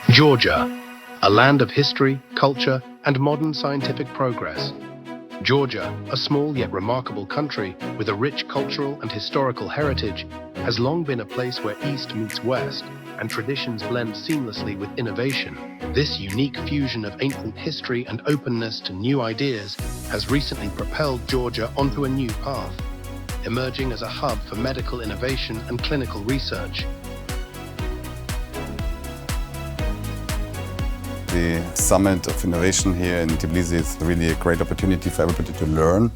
Georgia, a land of history, culture, and modern scientific progress. Georgia, a small yet remarkable country with a rich cultural and historical heritage, has long been a place where East meets West and traditions blend seamlessly with innovation. This unique fusion of ancient history and openness to new ideas has recently propelled Georgia onto a new path, emerging as a hub for medical innovation and clinical research. The Summit of Innovation here in Tbilisi is really a great opportunity for everybody to learn.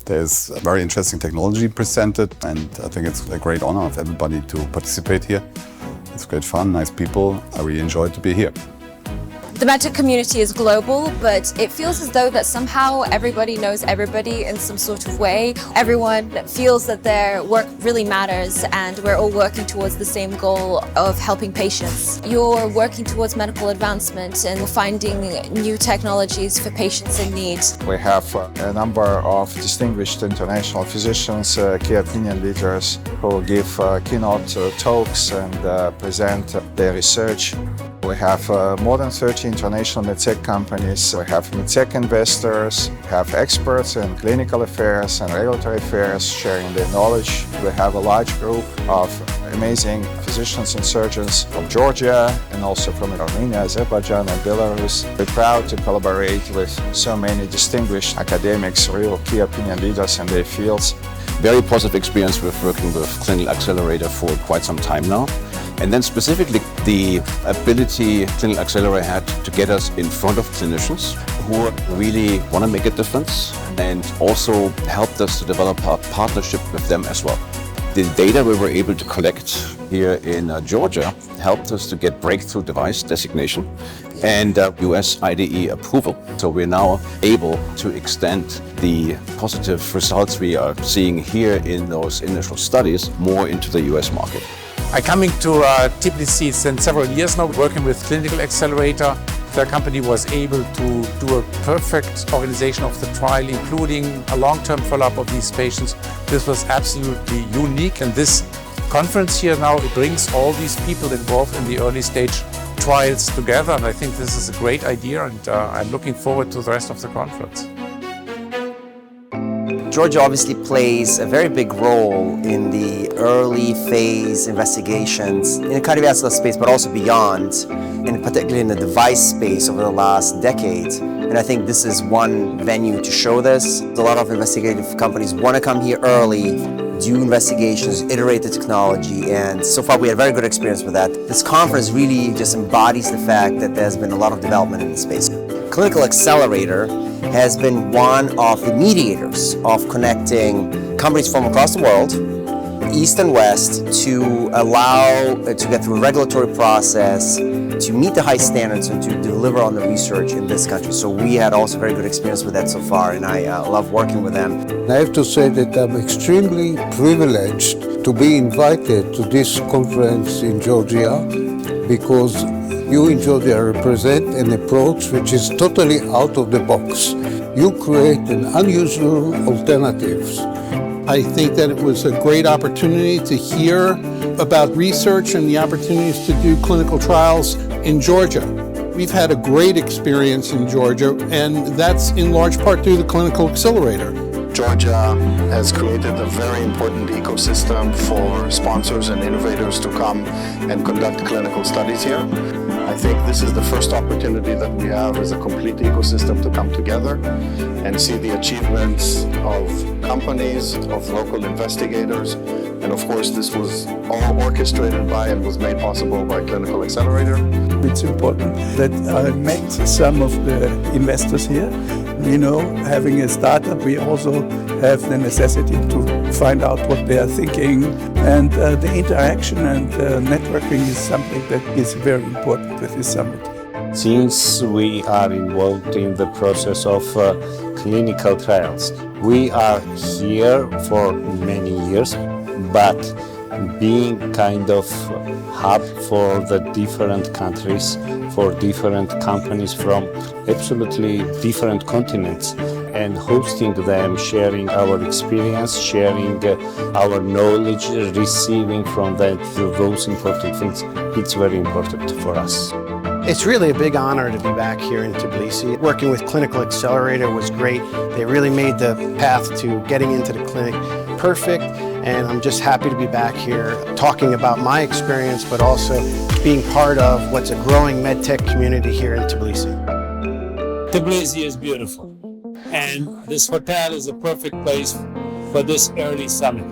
There's very interesting technology presented, and I think it's a great honor of everybody to participate here. It's great fun, nice people. I really enjoyed to be here. The Medtech community is global, but it feels as though that somehow everybody knows everybody in some sort of way. Everyone feels that their work really matters and we're all working towards the same goal of helping patients. You're working towards medical advancement and finding new technologies for patients in need. We have a number of distinguished international physicians, key opinion leaders who give keynote talks and present their research. We have more than 30 international medtech companies. We have medtech investors, we have experts in clinical affairs and regulatory affairs sharing their knowledge. We have a large group of amazing physicians and surgeons from Georgia and also from Armenia, Azerbaijan and Belarus. We're proud to collaborate with so many distinguished academics, real key opinion leaders in their fields. Very positive experience with working with Clinical Accelerator for quite some time now. And then specifically the ability Clinical Accelerator had to get us in front of clinicians who really want to make a difference and also helped us to develop a partnership with them as well. The data we were able to collect here in Georgia helped us to get breakthrough device designation and US IDE approval. So we're now able to extend the positive results we are seeing here in those initial studies more into the US market. I'm coming to Tbilisi since several years now, working with Clinical Accelerator. The company was able to do a perfect organization of the trial, including a long-term follow-up of these patients. This was absolutely unique, and this conference here now, it brings all these people involved in the early stage trials together, and I think this is a great idea, and I'm looking forward to the rest of the conference. Georgia obviously plays a very big role in the early phase investigations in the cardiovascular space, but also beyond, and particularly in the device space over the last decade. And I think this is one venue to show this. A lot of investigative companies want to come here early, do investigations, iterate the technology, and so far we had a very good experience with that. This conference really just embodies the fact that there's been a lot of development in the space. Clinical Accelerator has been one of the mediators of connecting companies from across the world, East and West, to allow to get through a regulatory process, to meet the high standards and to deliver on the research in this country. So we had also very good experience with that so far, and I love working with them. I have to say that I'm extremely privileged to be invited to this conference in Georgia, because you in Georgia represent an approach which is totally out of the box. You create an unusual alternatives. I think that it was a great opportunity to hear about research and the opportunities to do clinical trials in Georgia. We've had a great experience in Georgia, and that's in large part due to the Clinical Accelerator. Georgia has created a very important ecosystem for sponsors and innovators to come and conduct clinical studies here. I think this is the first opportunity that we have as a complete ecosystem to come together and see the achievements of companies, of local investigators, and of course this was all orchestrated by and was made possible by Clinical Accelerator. It's important that I met some of the investors here. You know, having a startup, we also have the necessity to find out what they are thinking, and the interaction and networking is something that is very important with this summit. Since we are involved in the process of clinical trials, we are here for many years, but being kind of hub for the different countries, for different companies from absolutely different continents, and hosting them, sharing our experience, sharing our knowledge, receiving from them those important things, it's very important for us. It's really a big honor to be back here in Tbilisi. Working with Clinical Accelerator was great. They really made the path to getting into the clinic perfect, and I'm just happy to be back here talking about my experience, but also being part of what's a growing medtech community here in Tbilisi. Tbilisi is beautiful, and this hotel is a perfect place for this early summit.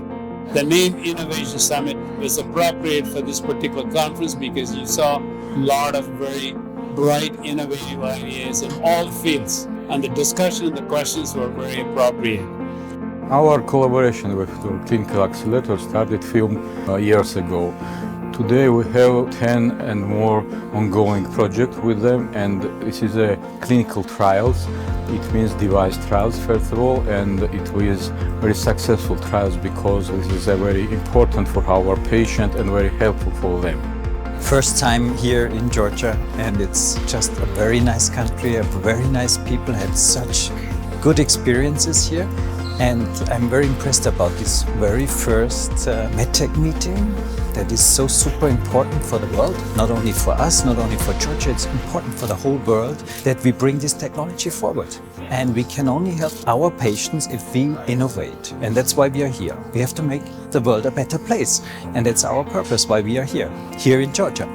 The name Innovation Summit was appropriate for this particular conference because you saw a lot of very bright, innovative ideas in all fields, and the discussion and the questions were very appropriate. Our collaboration with the Clinical Accelerator started a few years ago. Today we have 10 and more ongoing projects with them, and this is a clinical trials. It means device trials first of all, and it is very successful trials because this is very important for our patient and very helpful for them. First time here in Georgia, and it's just a very nice country, very nice people, had such good experiences here. And I'm very impressed about this very first Medtech meeting that is so super important for the world, not only for us, not only for Georgia, it's important for the whole world that we bring this technology forward. And we can only help our patients if we innovate. And that's why we are here. We have to make the world a better place. And that's our purpose why we are here in Georgia.